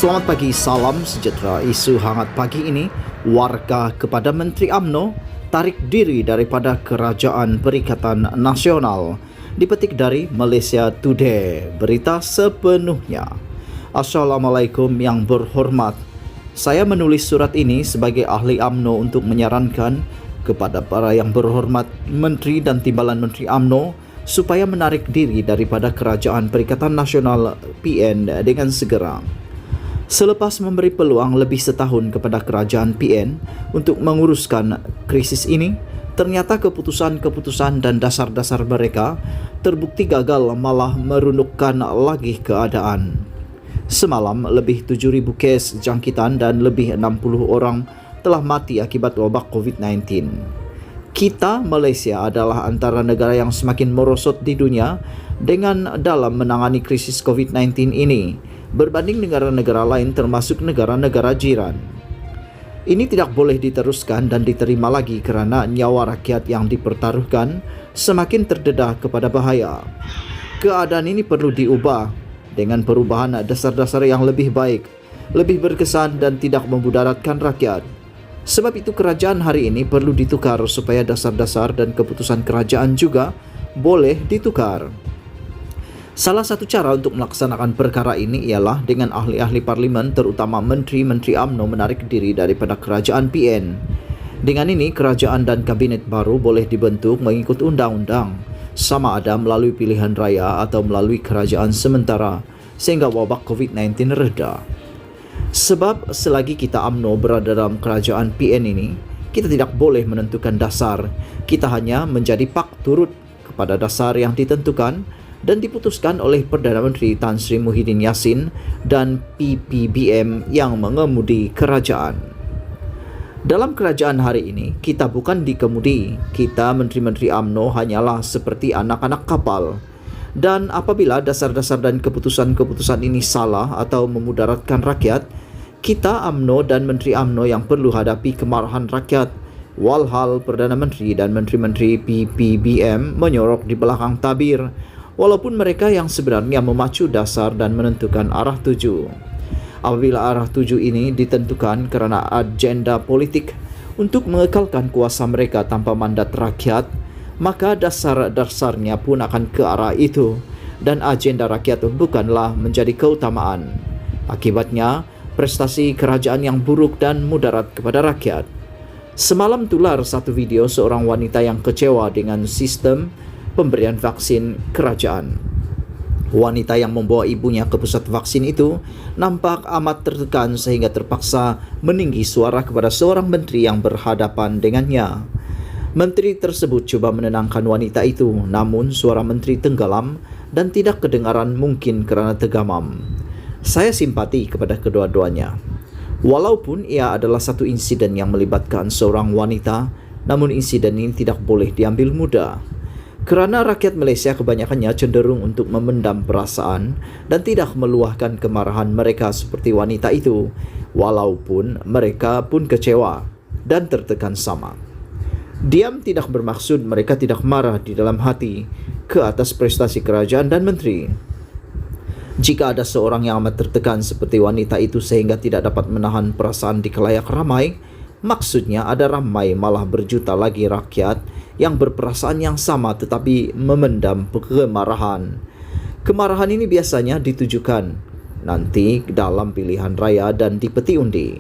Selamat pagi, salam sejahtera. Isu hangat pagi ini, warga kepada Menteri UMNO tarik diri daripada Kerajaan Perikatan Nasional. Dipetik dari Malaysia Today, berita sepenuhnya. Assalamualaikum yang berhormat. Saya menulis surat ini sebagai ahli UMNO untuk menyarankan kepada para yang berhormat Menteri dan Timbalan Menteri UMNO supaya menarik diri daripada Kerajaan Perikatan Nasional PN dengan segera. Selepas memberi peluang lebih setahun kepada kerajaan PN untuk menguruskan krisis ini, ternyata keputusan-keputusan dan dasar-dasar mereka terbukti gagal, malah merunukkan lagi keadaan. Semalam, lebih 7,000 kes jangkitan dan lebih 60 orang telah mati akibat wabak COVID-19. Kita, Malaysia, adalah antara negara yang semakin merosot di dunia dengan dalam menangani krisis COVID-19 ini, berbanding negara-negara lain termasuk negara-negara jiran. Ini tidak boleh diteruskan dan diterima lagi kerana nyawa rakyat yang dipertaruhkan semakin terdedah kepada bahaya. Keadaan ini perlu diubah dengan perubahan dasar-dasar yang lebih baik, lebih berkesan dan tidak memudaratkan rakyat. Sebab itu kerajaan hari ini perlu ditukar supaya dasar-dasar dan keputusan kerajaan juga boleh ditukar. Salah satu cara untuk melaksanakan perkara ini ialah dengan ahli-ahli parlimen, terutama menteri-menteri UMNO, menarik diri daripada kerajaan PN. Dengan ini, kerajaan dan kabinet baru boleh dibentuk mengikut undang-undang, sama ada melalui pilihan raya atau melalui kerajaan sementara, sehingga wabak COVID-19 reda. Sebab selagi kita UMNO berada dalam kerajaan PN ini, kita tidak boleh menentukan dasar. Kita hanya menjadi pak turut kepada dasar yang ditentukan dan diputuskan oleh Perdana Menteri Tan Sri Muhyiddin Yassin dan PPBM yang mengemudi kerajaan. Dalam kerajaan hari ini, kita bukan dikemudi. Kita menteri-menteri UMNO hanyalah seperti anak-anak kapal. Dan apabila dasar-dasar dan keputusan-keputusan ini salah atau memudaratkan rakyat, kita UMNO dan Menteri UMNO yang perlu hadapi kemarahan rakyat. Walhal Perdana Menteri dan Menteri-Menteri PPBM menyorok di belakang tabir, walaupun mereka yang sebenarnya memacu dasar dan menentukan arah tuju. Apabila arah tuju ini ditentukan kerana agenda politik untuk mengekalkan kuasa mereka tanpa mandat rakyat, maka dasar-dasarnya pun akan ke arah itu dan agenda rakyat bukanlah menjadi keutamaan. Akibatnya, prestasi kerajaan yang buruk dan mudarat kepada rakyat. Semalam tular satu video seorang wanita yang kecewa dengan sistem pemberian vaksin kerajaan. Wanita yang membawa ibunya ke pusat vaksin itu nampak amat tertekan sehingga terpaksa meninggi suara kepada seorang menteri yang berhadapan dengannya. Menteri tersebut cuba menenangkan wanita itu, namun suara menteri tenggelam dan tidak kedengaran, mungkin kerana tergamam. Saya simpati kepada kedua-duanya. Walaupun ia adalah satu insiden yang melibatkan seorang wanita, namun insiden ini tidak boleh diambil mudah. Kerana rakyat Malaysia kebanyakannya cenderung untuk memendam perasaan dan tidak meluahkan kemarahan mereka seperti wanita itu, walaupun mereka pun kecewa dan tertekan sama. Diam tidak bermaksud mereka tidak marah di dalam hati ke atas prestasi kerajaan dan menteri. Jika ada seorang yang amat tertekan seperti wanita itu sehingga tidak dapat menahan perasaan di khalayak ramai, maksudnya ada ramai, malah berjuta lagi rakyat yang berperasaan yang sama tetapi memendam kemarahan. Kemarahan ini biasanya ditujukan nanti dalam pilihan raya dan di peti undi.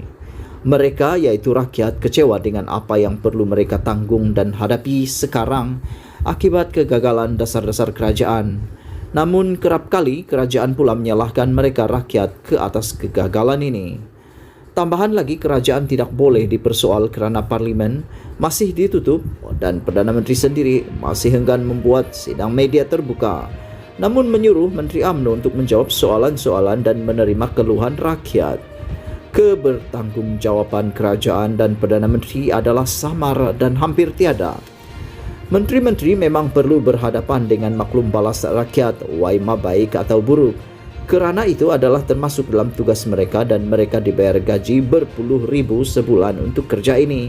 Mereka, yaitu rakyat, kecewa dengan apa yang perlu mereka tanggung dan hadapi sekarang akibat kegagalan dasar-dasar kerajaan. Namun kerap kali kerajaan pula menyalahkan mereka rakyat ke atas kegagalan ini. Tambahan lagi, kerajaan tidak boleh dipersoal kerana parlimen masih ditutup dan Perdana Menteri sendiri masih enggan membuat sidang media terbuka, namun menyuruh Menteri UMNO untuk menjawab soalan-soalan dan menerima keluhan rakyat. Kebertanggungjawaban kerajaan dan Perdana Menteri adalah samar dan hampir tiada. Menteri-menteri memang perlu berhadapan dengan maklum balas rakyat, waima baik atau buruk. Kerana itu adalah termasuk dalam tugas mereka dan mereka dibayar gaji berpuluh ribu sebulan untuk kerja ini.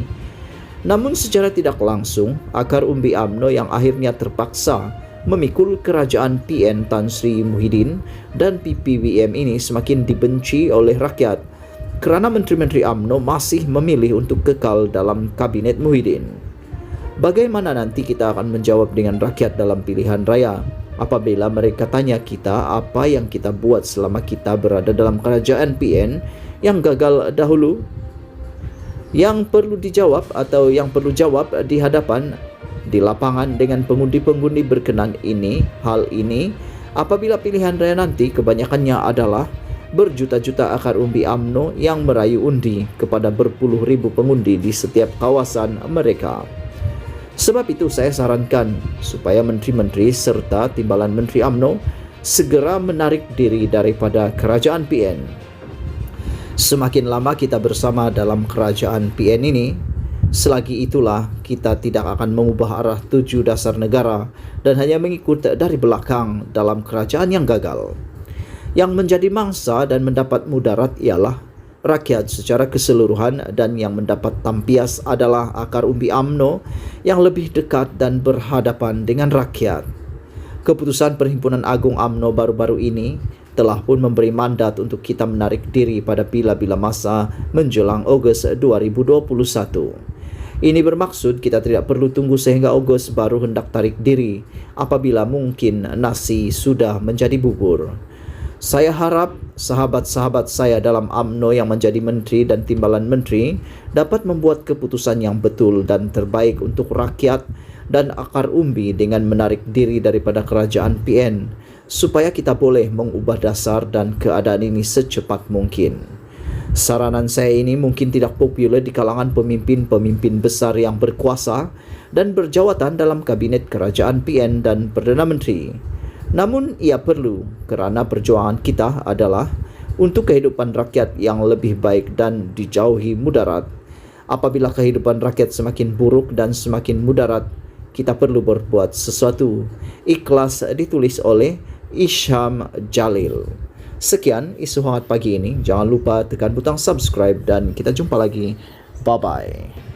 Namun secara tidak langsung, akar umbi UMNO yang akhirnya terpaksa memikul kerajaan PN Tan Sri Muhyiddin dan PPWM ini semakin dibenci oleh rakyat kerana Menteri-Menteri UMNO masih memilih untuk kekal dalam Kabinet Muhyiddin. Bagaimana nanti kita akan menjawab dengan rakyat dalam pilihan raya apabila mereka tanya kita apa yang kita buat selama kita berada dalam kerajaan PN yang gagal dahulu? Yang perlu dijawab atau yang perlu jawab di hadapan di lapangan dengan pengundi-pengundi berkenan hal ini apabila pilihan raya nanti kebanyakannya adalah berjuta-juta akar umbi UMNO yang merayu undi kepada berpuluh ribu pengundi di setiap kawasan mereka. Sebab itu saya sarankan supaya menteri-menteri serta timbalan menteri UMNO segera menarik diri daripada kerajaan PN. Semakin lama kita bersama dalam kerajaan PN ini, selagi itulah kita tidak akan mengubah arah tuju dasar negara dan hanya mengikut dari belakang dalam kerajaan yang gagal. Yang menjadi mangsa dan mendapat mudarat ialah rakyat secara keseluruhan, dan yang mendapat tampias adalah akar umbi UMNO yang lebih dekat dan berhadapan dengan rakyat. Keputusan Perhimpunan Agung UMNO baru-baru ini telah pun memberi mandat untuk kita menarik diri pada bila-bila masa menjelang Ogos 2021. Ini bermaksud kita tidak perlu tunggu sehingga Ogos baru hendak tarik diri apabila mungkin nasi sudah menjadi bubur. Saya harap sahabat-sahabat saya dalam UMNO yang menjadi menteri dan timbalan menteri dapat membuat keputusan yang betul dan terbaik untuk rakyat dan akar umbi dengan menarik diri daripada kerajaan PN supaya kita boleh mengubah dasar dan keadaan ini secepat mungkin. Saranan saya ini mungkin tidak popular di kalangan pemimpin-pemimpin besar yang berkuasa dan berjawatan dalam kabinet kerajaan PN dan Perdana Menteri. Namun ia perlu kerana perjuangan kita adalah untuk kehidupan rakyat yang lebih baik dan dijauhi mudarat. Apabila kehidupan rakyat semakin buruk dan semakin mudarat, kita perlu berbuat sesuatu. Ikhlas ditulis oleh Isham Jalil. Sekian isu hangat pagi ini. Jangan lupa tekan butang subscribe dan kita jumpa lagi. Bye-bye.